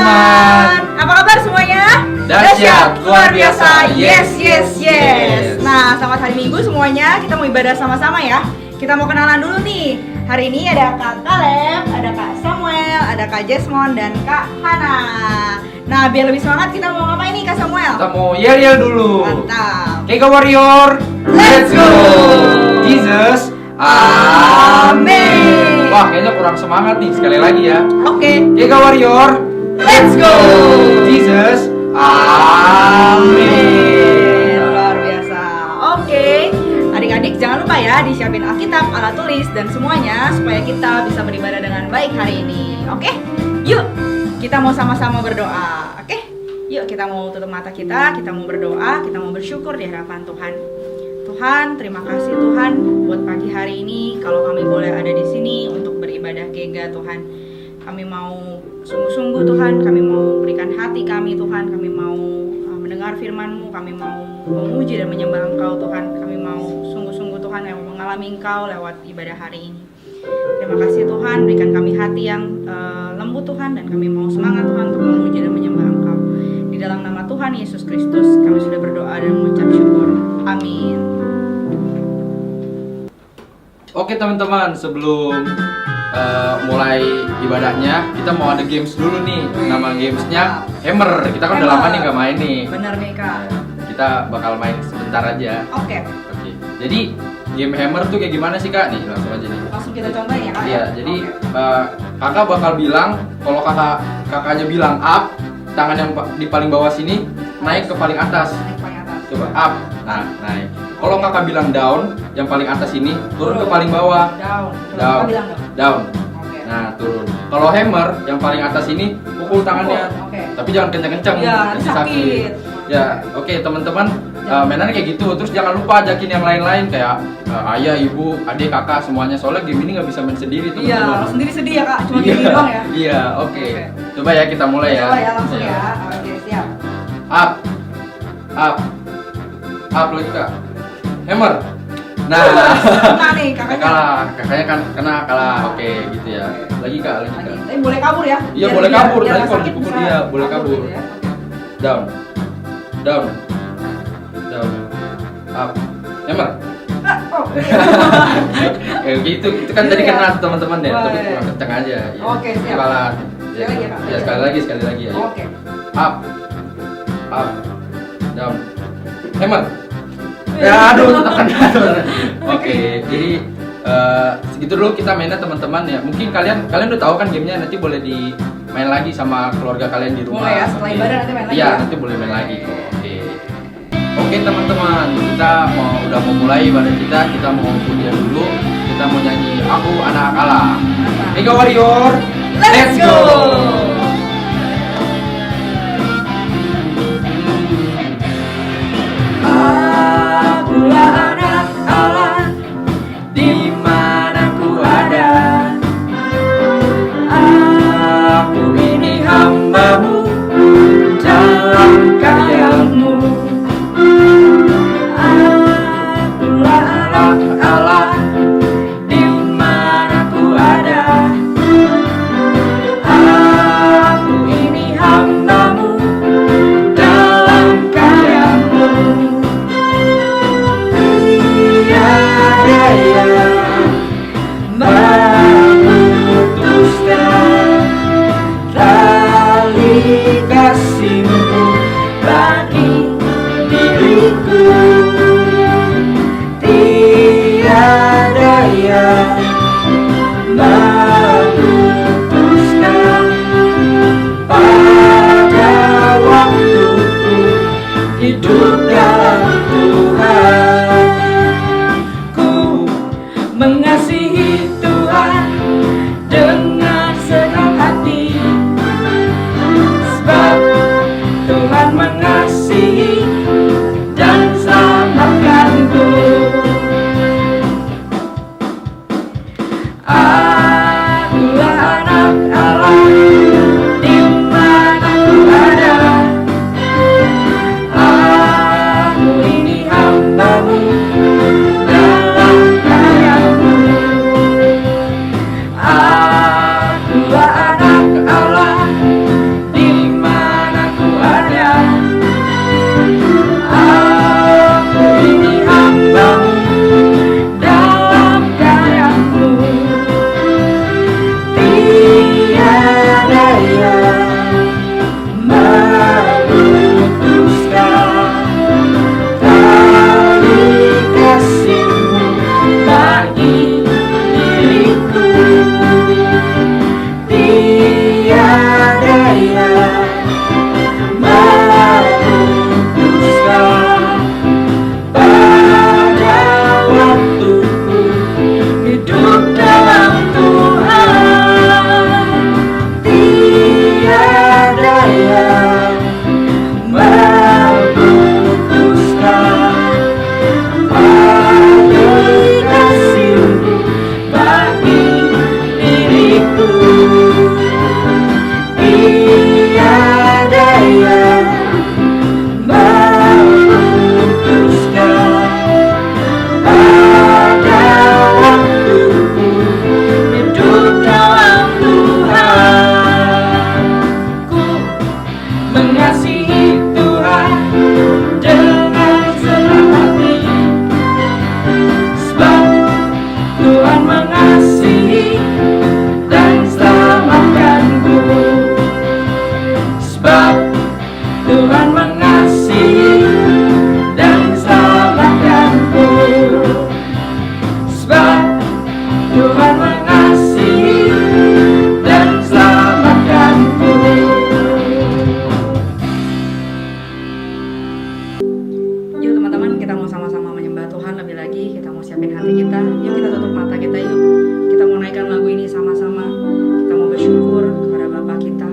teman-teman. Apa kabar semuanya? Dahsyat, luar biasa. Yes. Nah, selamat hari Minggu semuanya. Kita mau ibadah sama-sama ya. Kita mau kenalan dulu nih. Hari ini ada Kak Caleb, ada Kak Samuel, ada Kak Jesmond, dan Kak Hana. Nah, biar lebih semangat kita mau ngapain nih Kak Samuel? Kita mau yel-yel dulu. Mantap. Kega Warrior, Let's go. Jesus, Amin. Wah, kayaknya kurang semangat nih. Sekali lagi ya. Oke. Kega Warrior, Let's go. Jesus, Amin. Luar biasa. Oke. Adik-adik jangan lupa ya disiapin Alkitab, alat tulis, dan semuanya supaya kita bisa beribadah dengan baik hari ini. Oke? Yuk, kita mau sama-sama berdoa. Oke? Yuk kita mau tutup mata kita mau berdoa, kita mau bersyukur di hadapan Tuhan. Tuhan, terima kasih Tuhan buat pagi hari ini kalau kami boleh ada di sini untuk beribadah Gega Tuhan. Kami mau sungguh-sungguh Tuhan, kami mau berikan hati kami Tuhan, kami mau mendengar firman-Mu, kami mau memuji dan menyembah Engkau Tuhan. Kami mau sungguh-sungguh Tuhan yang mengalami Engkau lewat ibadah hari ini. Terima kasih Tuhan, berikan kami hati yang lembut Tuhan, dan kami mau semangat Tuhan untuk memuji dan menyembah Engkau. Di dalam nama Tuhan Yesus Kristus kami sudah berdoa dan mengucap syukur. Amin. Oke teman-teman, sebelum mulai ibadahnya, kita mau ada games dulu nih. Nama gamesnya Hammer. Kita kan udah lama nih nggak main nih. Bener nih Kak. Kita bakal main sebentar aja. Oke. Jadi game Hammer tuh kayak gimana sih Kak? Nih langsung aja nih. Langsung kita contohin ya Kak. Iya, jadi kakak bakal bilang, kalau kakaknya bilang up, tangan yang di paling bawah sini naik ke paling atas. Naik paling atas. Coba up, nah naik. Kalau kakak bilang down, yang paling atas ini turun ke paling bawah. Down. Down. Kakak bilang Down. Oke. Nah turun. Kalau hammer, yang paling atas ini pukul tangannya. Oke. Tapi jangan kenceng-kenceng, Iya, nanti sakit. Ya, oke teman-teman, mainannya kayak gitu. Terus jangan lupa ajakin yang lain-lain kayak ayah, ibu, adik, kakak semuanya. Soalnya game ini nggak bisa main sendiri Iya, teman-teman. sendiri sedih ya Kak, cuma gini doang ya. Iya, oke. Oke. Coba ya kita mulai ya. Coba ya langsung Iya. ya. Oke, siap. Up, up lagi Kak. Hammer. Nah, Kena nih kakaknya. kalah, kakaknya kan kena kalah. Oke, gitu ya. Lagi Kak, lagi Kak. Tapi boleh kabur ya? Iya, boleh kabur. Biar Tadi nggak kalau sakit dipukul bisa dia boleh kabur. gitu ya. Down, down, down, up, hammer. Oh. Gitu, itu kan Gitu tadi ya? kena teman-teman ya, tapi Boleh. kurang kencang aja. Ya. Oke, siap. Kalah. Sekali lagi ya, Kak? Ya, sekali lagi ya. Oke. Up, down, hammer. Ya, aduh, tekan. Oke, jadi segitu dulu kita mainnya teman-teman ya. Mungkin kalian udah tahu kan gamenya, nanti boleh dimain lagi sama keluarga kalian di rumah. Boleh ya, setelah ibadah nanti main lagi Iya, ya? nanti boleh main lagi kok. Oke teman-teman, kita udah mau mulai ibadah kita mau kuliah dulu. Kita mau nyanyi Aku Anak Allah. Mega Warrior, Let's go. Akulah anak Allah, di mana ku ada. Aku ini hamba-Mu dalam karya-Mu. Akulah anak Allah, di mana ku ada. teman-teman, kita mau sama-sama menyembah Tuhan lebih lagi. Kita mau siapin hati kita. Yuk kita tutup mata kita yuk. Kita mau naikkan lagu ini sama-sama. Kita mau bersyukur kepada Bapa kita.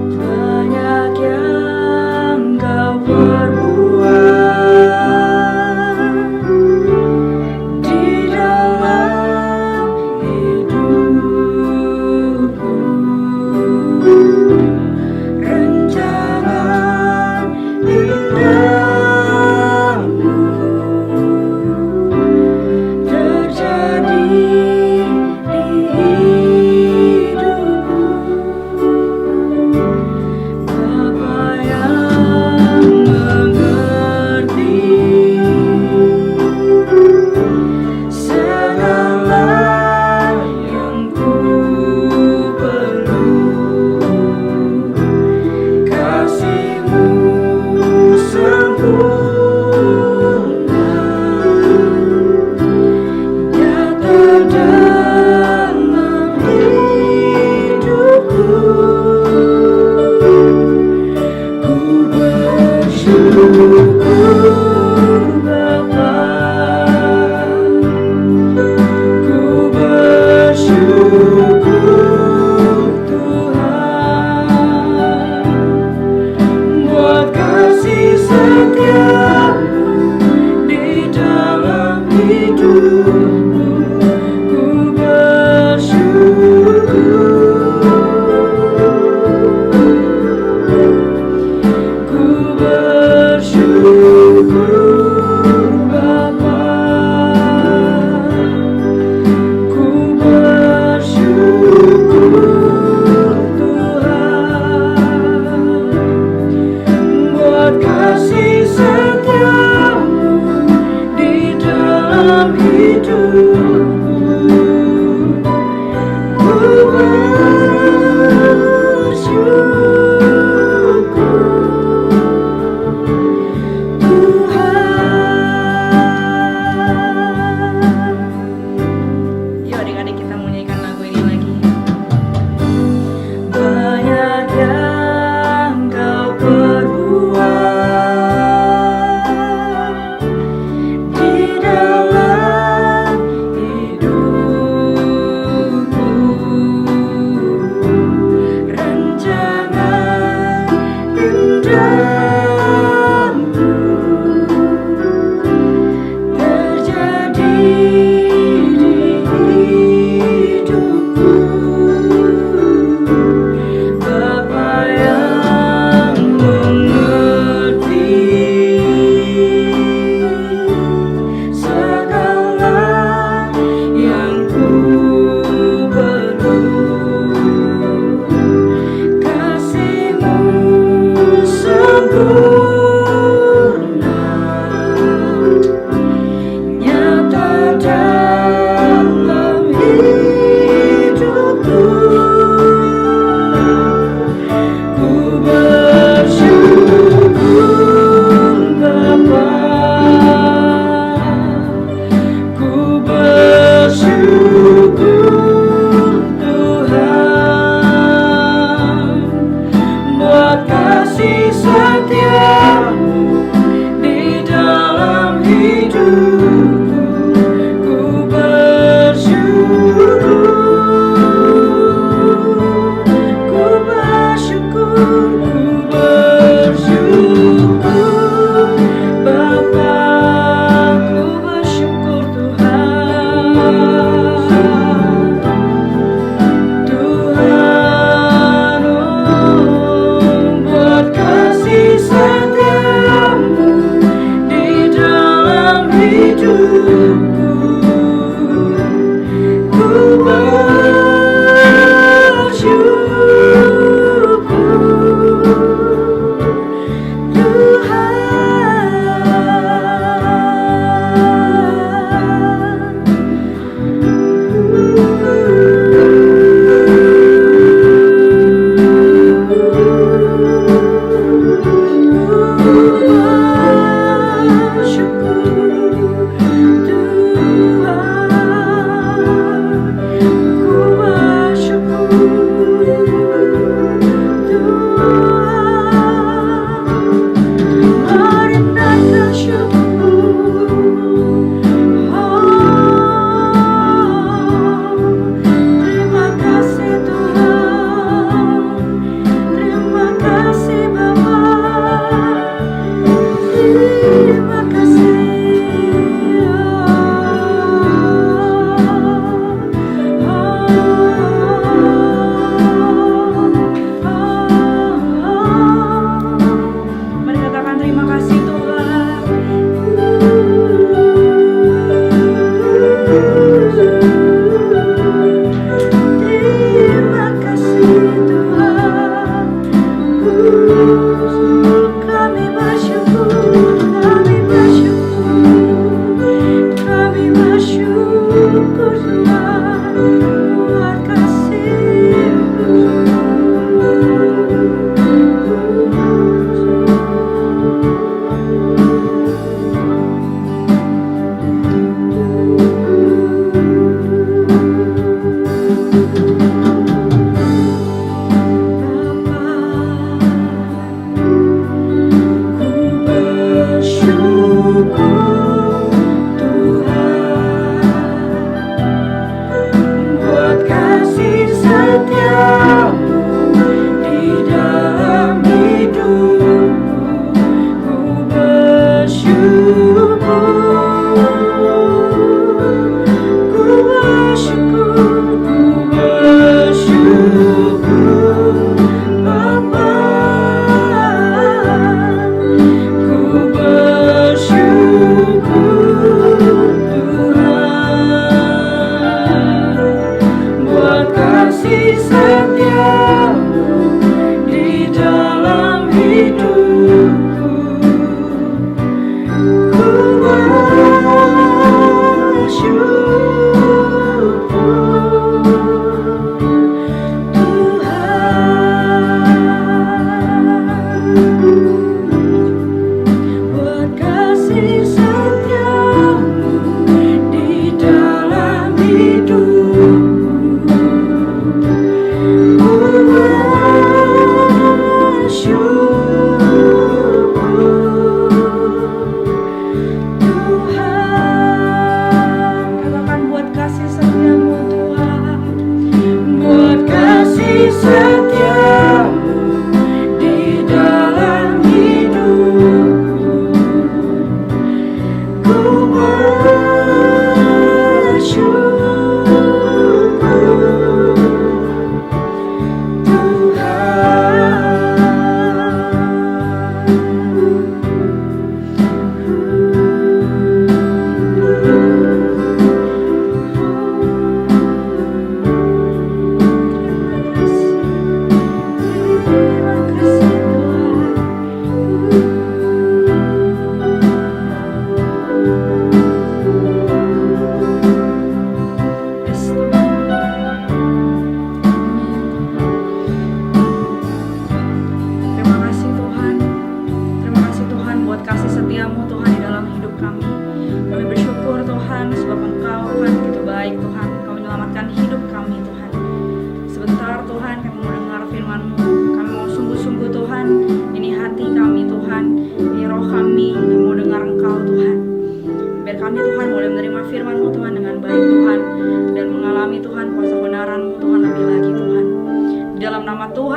Banyak yang kau perbuat di dalam hidupku, rencana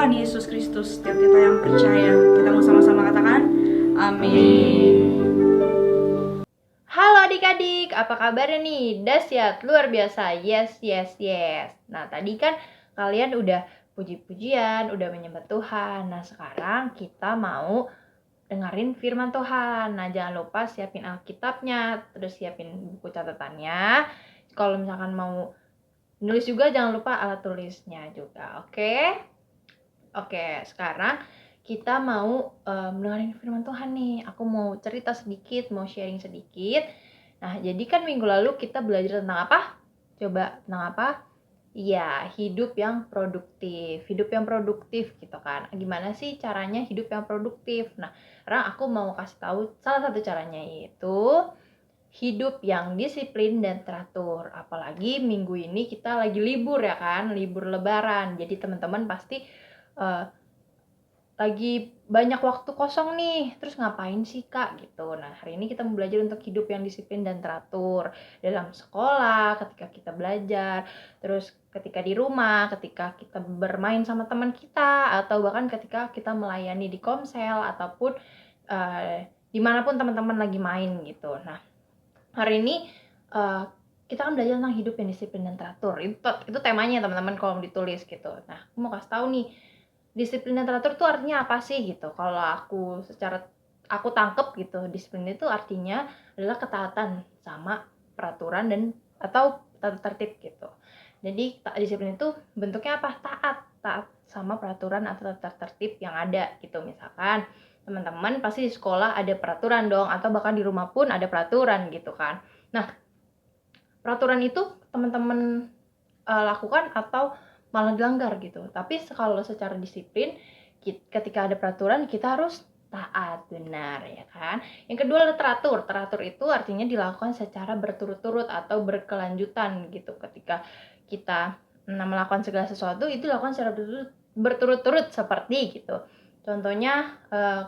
Tuhan Yesus Kristus. Setiap kita yang percaya, kita mau sama-sama katakan amin. Halo adik-adik, apa kabarnya nih? Dahsyat, luar biasa. Yes, yes, yes. Nah, tadi kan kalian udah puji-pujian, udah menyembah Tuhan. Nah, sekarang kita mau dengerin firman Tuhan. Nah, jangan lupa siapin Alkitabnya, terus siapin buku catatannya. Kalau misalkan mau nulis juga, jangan lupa alat tulisnya juga, oke? Oke, sekarang kita mau mendengarin firman Tuhan nih. Aku mau cerita sedikit, mau sharing sedikit. Nah, jadi kan minggu lalu kita belajar tentang apa? Coba, tentang apa? Iya, hidup yang produktif. Hidup yang produktif gitu kan. Gimana sih caranya hidup yang produktif? Nah, sekarang aku mau kasih tahu salah satu caranya, yaitu hidup yang disiplin dan teratur. Apalagi minggu ini kita lagi libur ya kan, libur lebaran. Jadi teman-teman pasti lagi banyak waktu kosong nih, terus ngapain sih kak gitu. Nah, hari ini kita mau belajar untuk hidup yang disiplin dan teratur dalam sekolah, ketika kita belajar, terus ketika di rumah, ketika kita bermain sama teman kita, atau bahkan ketika kita melayani di komsel ataupun dimanapun teman-teman lagi main gitu. Nah, hari ini kita akan belajar tentang hidup yang disiplin dan teratur. Itu temanya teman-teman kalau ditulis gitu. Nah, aku mau kasih tahu nih, disiplin dan teratur itu artinya apa sih gitu. Kalau aku tangkep gitu, disiplin itu artinya adalah ketaatan sama peraturan dan atau tata tertib gitu. Jadi disiplin itu bentuknya apa? Taat sama peraturan atau tata tertib yang ada gitu. Misalkan teman-teman pasti di sekolah ada peraturan dong, atau bahkan di rumah pun ada peraturan gitu kan. Nah, peraturan itu teman-teman lakukan atau malah dilanggar gitu. Tapi kalau secara disiplin, ketika ada peraturan kita harus taat, benar ya kan. Yang kedua adalah teratur. Teratur itu artinya dilakukan secara berturut-turut atau berkelanjutan gitu. Ketika kita melakukan segala sesuatu itu dilakukan secara berturut-turut seperti gitu. Contohnya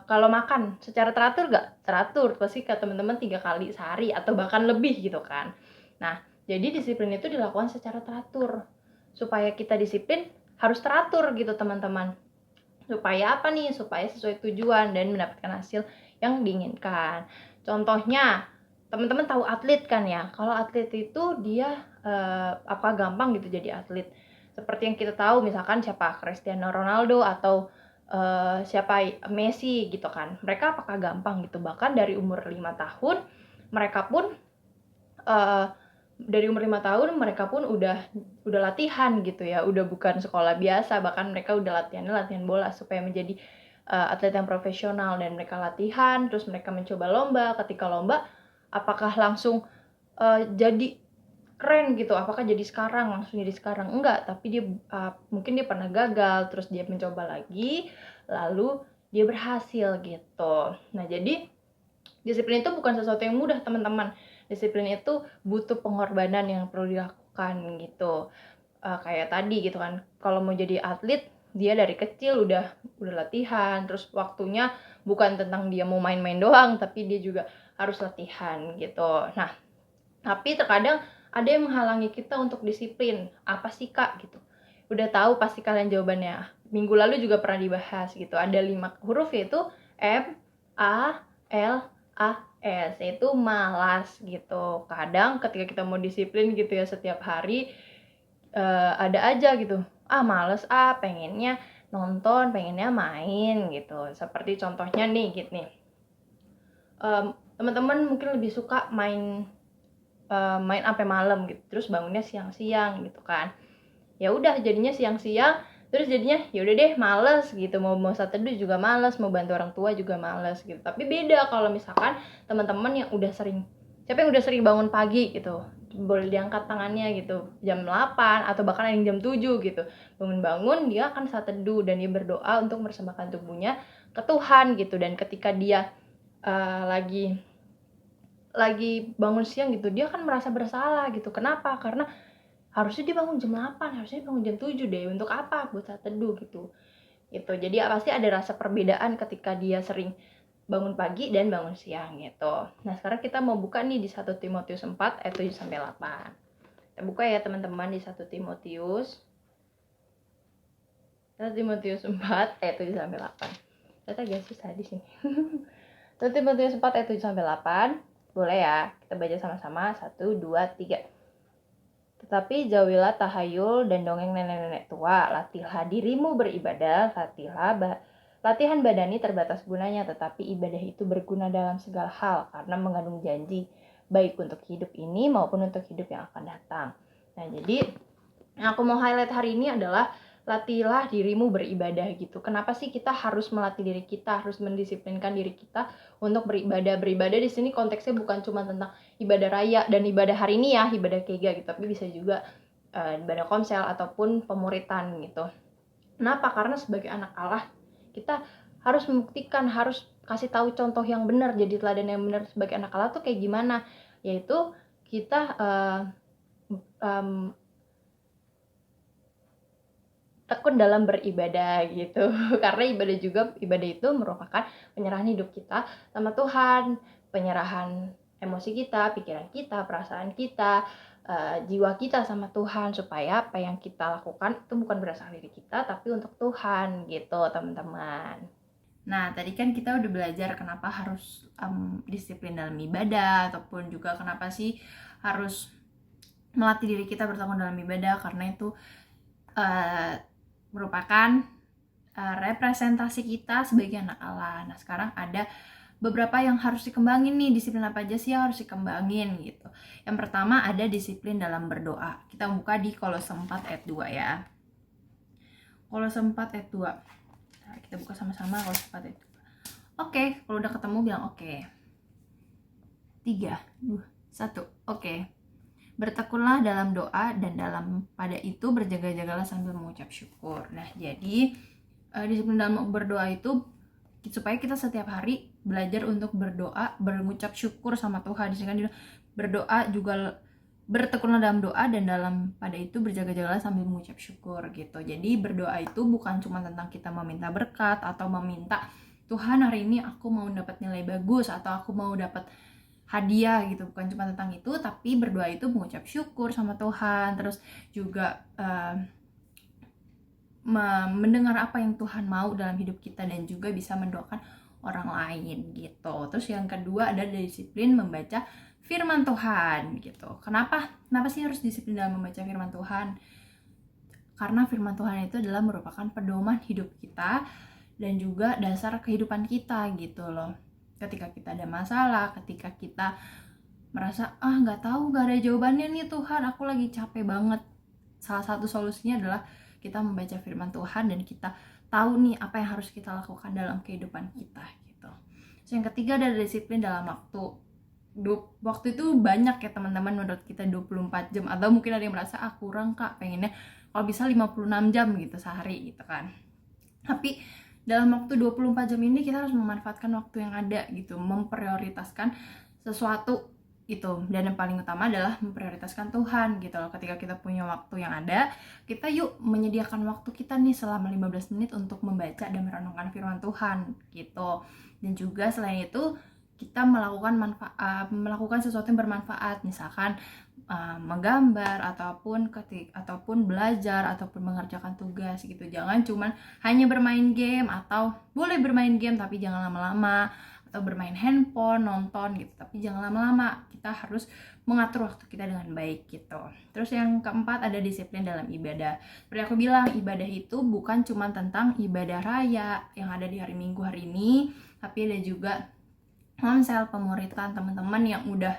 kalau makan secara teratur gak? Teratur, pasti ke teman-teman 3 kali sehari atau bahkan lebih gitu kan. Nah, jadi disiplin itu dilakukan secara teratur. Supaya kita disiplin harus teratur gitu teman-teman. Supaya apa nih? Supaya sesuai tujuan dan mendapatkan hasil yang diinginkan. Contohnya, teman-teman tahu atlet kan ya? Kalau atlet itu dia apa gampang gitu jadi atlet. Seperti yang kita tahu misalkan siapa Cristiano Ronaldo atau siapa Messi gitu kan. Mereka apakah gampang gitu? Bahkan dari umur 5 tahun mereka pun dari umur 5 tahun mereka pun udah latihan gitu ya, udah bukan sekolah biasa, bahkan mereka udah latihan bola supaya menjadi atlet yang profesional. Dan mereka latihan, terus mereka mencoba lomba. Ketika lomba, apakah langsung jadi keren gitu, apakah langsung jadi sekarang? Enggak, tapi dia mungkin dia pernah gagal, terus dia mencoba lagi, lalu dia berhasil gitu. Nah, jadi disiplin itu bukan sesuatu yang mudah teman-teman. Disiplin itu butuh pengorbanan yang perlu dilakukan gitu. Kayak tadi gitu kan, kalau mau jadi atlet dia dari kecil udah latihan, terus waktunya bukan tentang dia mau main-main doang, tapi dia juga harus latihan gitu. Nah, tapi terkadang ada yang menghalangi kita untuk disiplin. Apa sih kak gitu? Udah tahu pasti kalian jawabannya. Minggu lalu juga pernah dibahas gitu. Ada 5 huruf, yaitu M, A, L, A, S, yaitu malas gitu. Kadang ketika kita mau disiplin gitu ya setiap hari, ada aja gitu, males pengennya nonton, pengennya main gitu. Seperti contohnya nih gitu nih, teman-teman mungkin lebih suka main sampai malam gitu, terus bangunnya siang-siang gitu kan. Ya udah jadinya siang-siang, terus jadinya ya udah deh males gitu, mau saat teduh juga males, mau bantu orang tua juga males gitu. Tapi beda kalau misalkan teman-teman yang udah sering, siapa yang udah sering bangun pagi gitu, boleh diangkat tangannya gitu, jam 8 atau bahkan yang jam 7 gitu, bangun-bangun dia akan saat teduh dan dia berdoa untuk mempersembahkan tubuhnya ke Tuhan gitu. Dan ketika dia lagi bangun siang gitu, dia akan merasa bersalah gitu. Kenapa? Karena harusnya dia bangun jam 8, harusnya dia bangun jam 7 deh. Untuk apa? Buat saat teduh gitu. Jadi pasti ada rasa perbedaan ketika dia sering bangun pagi dan bangun siang gitu. Nah, sekarang kita mau buka nih di 1 Timotius 4 ayat 7 sampai 8. Kita buka ya teman-teman di 1 Timotius 1 Timotius 4 ayat 7 sampai 8. Ternyata agak susah di sini. 1 Timotius 4 ayat 7 sampai 8. Boleh ya, kita baca sama-sama. 1, 2, 3. Tetapi jauhilah tahayul dan dongeng nenek-nenek tua. Latihlah dirimu beribadah. Latihan badani terbatas gunanya, tetapi ibadah itu berguna dalam segala hal karena mengandung janji, baik untuk hidup ini maupun untuk hidup yang akan datang. Nah, jadi yang aku mau highlight hari ini adalah latilah dirimu beribadah gitu. Kenapa sih kita harus melatih diri kita, harus mendisiplinkan diri kita untuk beribadah? Beribadah di sini konteksnya bukan cuma tentang ibadah raya dan ibadah hari ini ya, ibadah kega gitu, tapi bisa juga ibadah komsel ataupun pemuritan gitu. Kenapa? Karena sebagai anak Allah kita harus membuktikan, harus kasih tahu contoh yang benar, jadi teladan yang benar sebagai anak Allah tuh kayak gimana? Yaitu kita tekun dalam beribadah gitu. Karena ibadah itu merupakan penyerahan hidup kita sama Tuhan, penyerahan emosi kita, pikiran kita, perasaan kita, jiwa kita sama Tuhan, supaya apa yang kita lakukan itu bukan berdasarkan diri kita tapi untuk Tuhan gitu, teman-teman. Nah, tadi kan kita udah belajar kenapa harus disiplin dalam ibadah, ataupun juga kenapa sih harus melatih diri kita bertekun dalam ibadah, karena itu merupakan representasi kita sebagai anak Allah. Nah, sekarang ada beberapa yang harus dikembangin nih. Disiplin apa aja sih yang harus dikembangin gitu. Yang pertama ada disiplin dalam berdoa. Kita buka di Kolose 4 ayat 2 ya. Kolose 4 ayat 2. Nah, kita buka sama-sama Kolose 4 ayat 2. Oke, kalau udah ketemu bilang oke. 3, 2, 1. Oke. Bertekunlah dalam doa dan dalam pada itu berjaga-jagalah sambil mengucap syukur. Nah, jadi disiplin dalam berdoa itu supaya kita setiap hari belajar untuk berdoa, mengucap syukur sama Tuhan. Di sini kan berdoa juga bertekunlah dalam doa dan dalam pada itu berjaga-jagalah sambil mengucap syukur gitu. Jadi berdoa itu bukan cuma tentang kita meminta berkat atau meminta Tuhan hari ini aku mau dapat nilai bagus atau aku mau dapat hadiah gitu, bukan cuma tentang itu, tapi berdoa itu mengucap syukur sama Tuhan, terus juga mendengar apa yang Tuhan mau dalam hidup kita dan juga bisa mendoakan orang lain gitu. Terus yang kedua ada disiplin membaca firman Tuhan gitu. Kenapa sih harus disiplin dalam membaca firman Tuhan? Karena firman Tuhan itu adalah merupakan pedoman hidup kita dan juga dasar kehidupan kita gitu loh. Ketika kita ada masalah, ketika kita merasa nggak ada jawabannya nih Tuhan, aku lagi capek banget, salah satu solusinya adalah kita membaca firman Tuhan dan kita tahu nih apa yang harus kita lakukan dalam kehidupan kita gitu. Terus yang ketiga ada disiplin dalam waktu. Waktu itu banyak ya teman-teman, menurut kita 24 jam, atau mungkin ada yang merasa kurang kak, pengennya kalau bisa 56 jam gitu sehari gitu kan. Tapi dalam waktu 24 jam ini kita harus memanfaatkan waktu yang ada gitu, memprioritaskan sesuatu gitu. Dan yang paling utama adalah memprioritaskan Tuhan gitu loh. Ketika kita punya waktu yang ada, kita yuk menyediakan waktu kita nih selama 15 menit untuk membaca dan merenungkan firman Tuhan gitu. Dan juga selain itu kita melakukan sesuatu yang bermanfaat, misalkan menggambar ataupun belajar ataupun mengerjakan tugas gitu. Jangan cuman hanya bermain game, atau boleh bermain game tapi jangan lama-lama, atau bermain handphone, nonton gitu, tapi jangan lama-lama. Kita harus mengatur waktu kita dengan baik gitu. Terus yang keempat ada disiplin dalam ibadah. Seperti aku bilang, ibadah itu bukan cuma tentang ibadah raya yang ada di hari Minggu hari ini, tapi ada juga komsel, pemuritan, teman-teman yang udah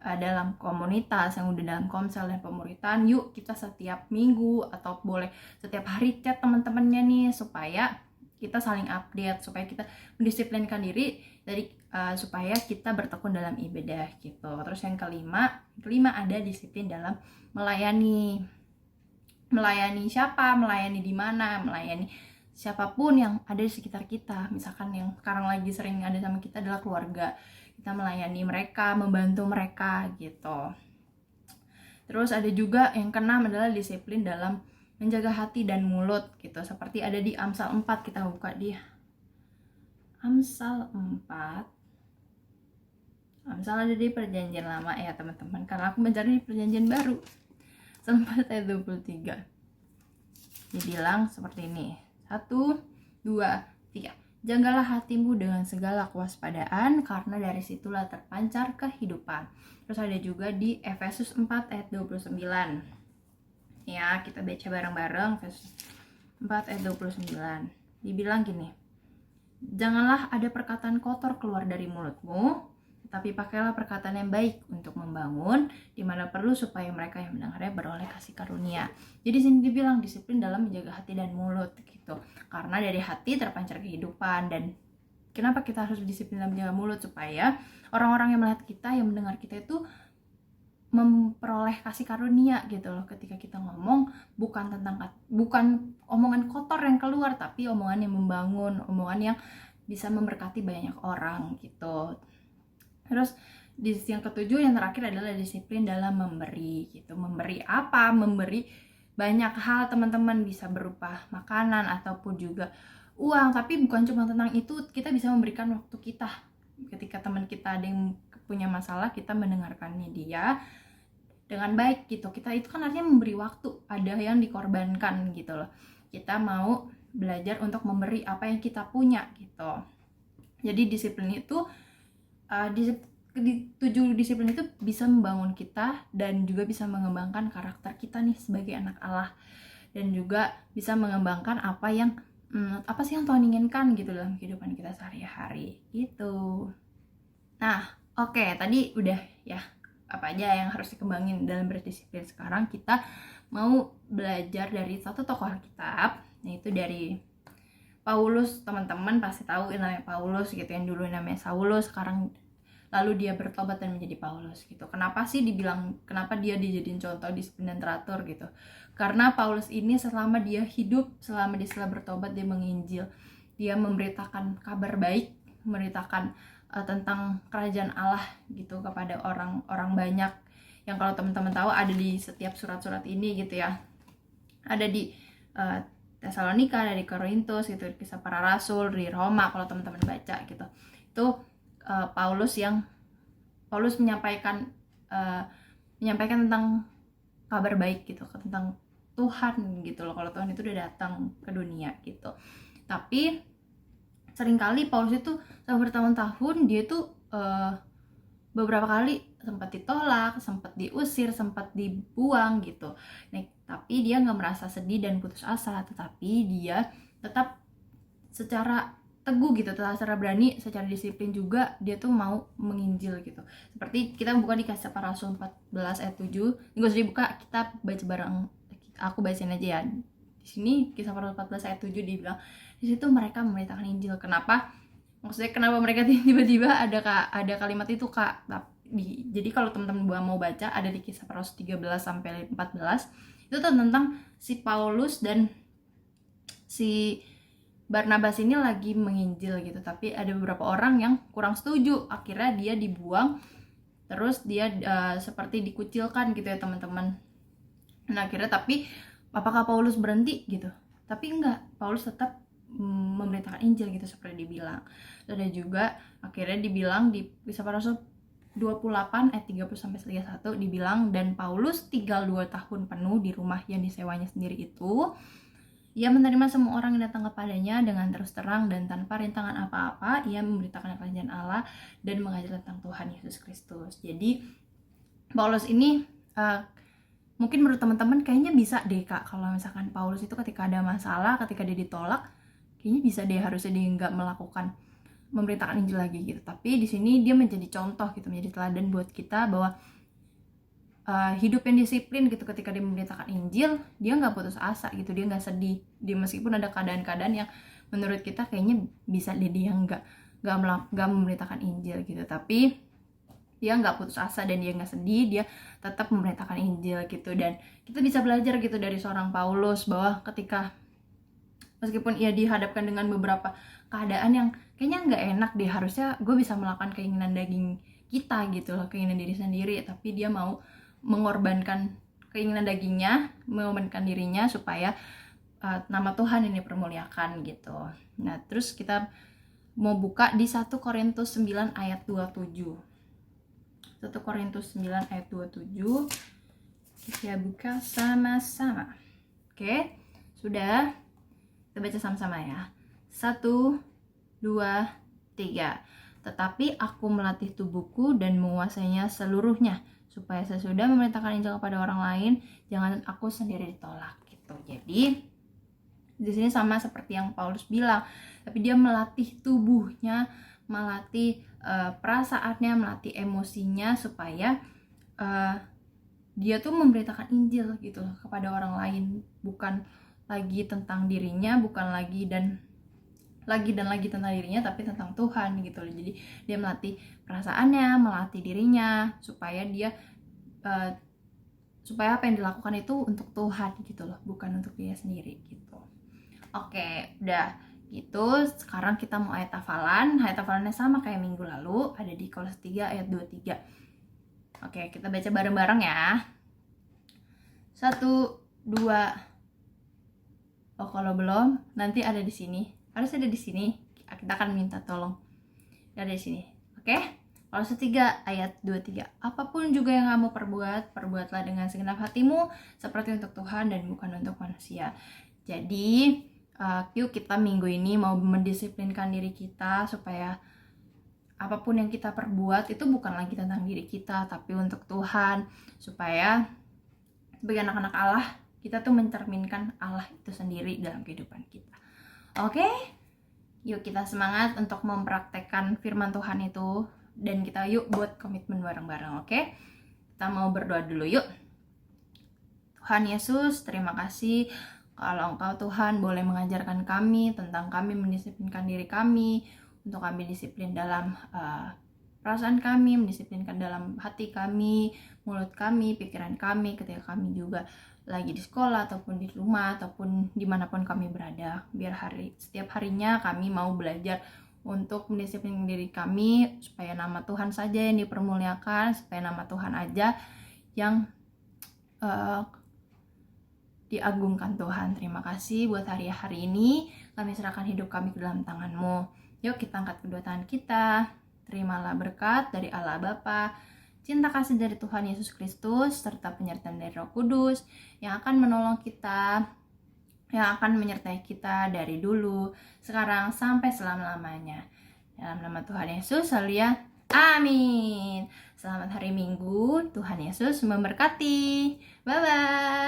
dalam komunitas, yang udah dalam komsel dan pemuritan. Yuk kita setiap minggu atau boleh setiap hari chat teman-temannya nih, supaya kita saling update, supaya kita mendisiplinkan diri dari supaya kita bertekun dalam ibadah gitu. Terus yang kelima ada disiplin dalam melayani. Melayani siapa? Melayani di mana? Melayani siapapun yang ada di sekitar kita. Misalkan yang sekarang lagi sering ada sama kita adalah keluarga. Kita melayani mereka, membantu mereka gitu. Terus ada juga yang keenam adalah disiplin dalam menjaga hati dan mulut gitu. Seperti ada di Amsal 4, kita buka di Amsal 4. Amsal ada di perjanjian lama ya teman-teman, karena aku mencari di perjanjian baru. Amsal 4 ayat 23. Dibilang seperti ini. 1, 2, 3. Jagalah hatimu dengan segala kewaspadaan, karena dari situlah terpancar kehidupan. Terus ada juga di Efesus 4 ayat 29. Ya, kita baca bareng-bareng Efesus 4 ayat 29. Dibilang gini, janganlah ada perkataan kotor keluar dari mulutmu, tetapi pakailah perkataan yang baik untuk membangun, di mana perlu supaya mereka yang mendengarnya beroleh kasih karunia. Jadi sini dibilang disiplin dalam menjaga hati dan mulut gitu. Karena dari hati terpancar kehidupan. Dan kenapa kita harus disiplin dalam menjaga mulut? Supaya orang-orang yang melihat kita, yang mendengar kita itu memperoleh kasih karunia gitu loh. Ketika kita ngomong, bukan omongan kotor yang keluar, tapi omongan yang membangun, omongan yang bisa memberkati banyak orang gitu. Terus di yang ketujuh, yang terakhir adalah disiplin dalam memberi gitu. Memberi apa? Memberi banyak hal teman-teman, bisa berupa makanan ataupun juga uang. Tapi bukan cuma tentang itu, kita bisa memberikan waktu kita. Ketika teman kita ada yang punya masalah, kita mendengarkannya dia dengan baik gitu. Kita itu kan artinya memberi waktu, ada yang dikorbankan gitu loh. Kita mau belajar untuk memberi apa yang kita punya gitu. Jadi disiplin itu di 7 disiplin itu bisa membangun kita dan juga bisa mengembangkan karakter kita nih sebagai anak Allah, dan juga bisa mengembangkan apa sih yang Tuhan inginkan gitu dalam kehidupan kita sehari-hari gitu. Nah, oke, tadi udah ya apa aja yang harus dikembangin dalam berdisiplin. Sekarang kita mau belajar dari satu tokoh Alkitab, yaitu dari Paulus. Teman-teman pasti tahu namanya Paulus gitu, yang dulu namanya Saulus, sekarang lalu dia bertobat dan menjadi Paulus gitu. Kenapa dia dijadiin contoh disiplin dan teratur gitu? Karena Paulus ini selama dia setelah bertobat, dia menginjil, dia memberitakan kabar baik, memberitakan tentang kerajaan Allah gitu kepada orang banyak. Yang kalau teman-teman tahu ada di setiap surat-surat ini gitu ya. Ada di Tesalonika, ada di Korintus gitu, Kisah Para Rasul, di Roma kalau teman-teman baca gitu. Itu Paulus menyampaikan tentang kabar baik gitu, tentang Tuhan gitu loh. Kalau Tuhan itu udah datang ke dunia gitu. Tapi seringkali Paulus itu selama bertahun-tahun dia tuh beberapa kali sempat ditolak, sempat diusir, sempat dibuang gitu. Nah, tapi dia nggak merasa sedih dan putus asa, tetapi dia tetap secara teguh gitu, secara berani, secara disiplin juga dia tuh mau menginjil gitu. Seperti kita buka di Kisah Para Rasul 14 ayat 7. Ini gak usah dibuka, kita baca bareng. Aku bacain aja ya. Di sini Kisah Para Rasul 14 ayat 7 dibilang di situ mereka memberitakan Injil. Kenapa? Maksudnya kenapa mereka tiba-tiba ada kalimat itu, Kak? Jadi kalau teman-teman mau baca, ada di Kisah Para Rasul 13 sampai 14. Itu tentang si Paulus dan si Barnabas ini lagi menginjil gitu, tapi ada beberapa orang yang kurang setuju. Akhirnya dia dibuang, terus dia seperti dikucilkan gitu ya teman-teman. Nah akhirnya, tapi apakah Paulus berhenti gitu? Tapi enggak, Paulus tetap memberitakan Injil gitu seperti dibilang. Terus ada juga akhirnya dibilang di Kisah Para Rasul 28 ayat 30 sampai 31 dibilang, dan Paulus tinggal 2 tahun penuh di rumah yang disewanya sendiri itu. Ia menerima semua orang yang datang kepadanya dengan terus terang dan tanpa rintangan apa-apa. Ia memberitakan kerajaan Allah dan mengajar tentang Tuhan Yesus Kristus. Jadi Paulus ini mungkin menurut teman-teman kayaknya bisa deh Kak, kalau misalkan Paulus itu ketika ada masalah, ketika dia ditolak, kayaknya bisa deh, harusnya dia nggak melakukan memberitakan Injil lagi gitu. Tapi di sini dia menjadi contoh gitu, menjadi teladan buat kita bahwa hidup yang disiplin gitu. Ketika dia memberitakan Injil, dia nggak putus asa gitu, dia nggak sedih. Dia meskipun ada keadaan-keadaan yang menurut kita kayaknya bisa dia nggak memberitakan Injil gitu, tapi dia nggak putus asa dan dia nggak sedih, dia tetap memberitakan Injil gitu. Dan kita bisa belajar gitu dari seorang Paulus bahwa ketika meskipun ia dihadapkan dengan beberapa keadaan yang kayaknya nggak enak deh, harusnya gue bisa melakukan keinginan daging kita gitu loh, keinginan diri sendiri, tapi dia mau mengorbankan keinginan dagingnya, mengorbankan dirinya supaya nama Tuhan ini dipermuliakan gitu. Nah terus kita mau buka di 1 Korintus 9 ayat 27. 1 Korintus 9 ayat 27. Kita buka sama-sama. Oke, sudah. Kita Kita baca sama-sama ya. 1, 2, 3. Tetapi aku melatih tubuhku dan menguasainya seluruhnya, supaya sesudah memerintahkan Injil kepada orang lain, jangan aku sendiri ditolak gitu. Jadi di sini sama seperti yang Paulus bilang, tapi dia melatih tubuhnya, melatih perasaannya, melatih emosinya supaya dia tuh memberitakan Injil gitu loh kepada orang lain, bukan lagi tentang dirinya, bukan lagi dan lagi tentang dirinya, tapi tentang Tuhan gitu loh. Jadi dia melatih perasaannya, melatih dirinya supaya dia supaya apa yang dilakukan itu untuk Tuhan gitu loh, bukan untuk dia sendiri gitu. Oke, udah gitu. Sekarang kita mau ayat hafalan. Ayat hafalannya sama kayak minggu lalu, ada di Kolose 3 ayat 23. Oke, kita baca bareng-bareng ya. 1, 2. Oh, kalau belum, nanti ada di sini. Harus ada di sini. Kita akan minta tolong. Ada di sini. Oke? Kolose 3 ayat 23. Apapun juga yang kamu perbuat, perbuatlah dengan segenap hatimu seperti untuk Tuhan dan bukan untuk manusia. Jadi, yuk kita minggu ini mau mendisiplinkan diri kita supaya apapun yang kita perbuat itu bukan lagi tentang diri kita, tapi untuk Tuhan, supaya sebagai anak-anak Allah kita tuh mencerminkan Allah itu sendiri dalam kehidupan kita. Oke? Yuk kita semangat untuk mempraktekkan firman Tuhan itu, dan kita yuk buat komitmen bareng-bareng. Oke? Kita mau berdoa dulu yuk. Tuhan Yesus, terima kasih kalau Engkau Tuhan boleh mengajarkan kami tentang kami mendisiplinkan diri kami, untuk kami disiplin dalam perasaan kami, mendisiplinkan dalam hati kami, mulut kami, pikiran kami, ketika kami juga lagi di sekolah ataupun di rumah ataupun dimanapun kami berada. Biar setiap harinya kami mau belajar untuk mendisiplinkan diri kami supaya nama Tuhan saja yang dipermuliakan, supaya nama Tuhan aja yang diagungkan Tuhan. Terima kasih buat hari-hari ini. Kami serahkan hidup kami ke dalam tangan-Mu. Yuk kita angkat kedua tangan kita. Terimalah berkat dari Allah Bapa, cinta kasih dari Tuhan Yesus Kristus, serta penyertaan dari Roh Kudus yang akan menolong kita, yang akan menyertai kita dari dulu, sekarang sampai selama-lamanya. Dalam nama Tuhan Yesus, haleluya. Amin. Selamat hari Minggu. Tuhan Yesus memberkati. Bye-bye.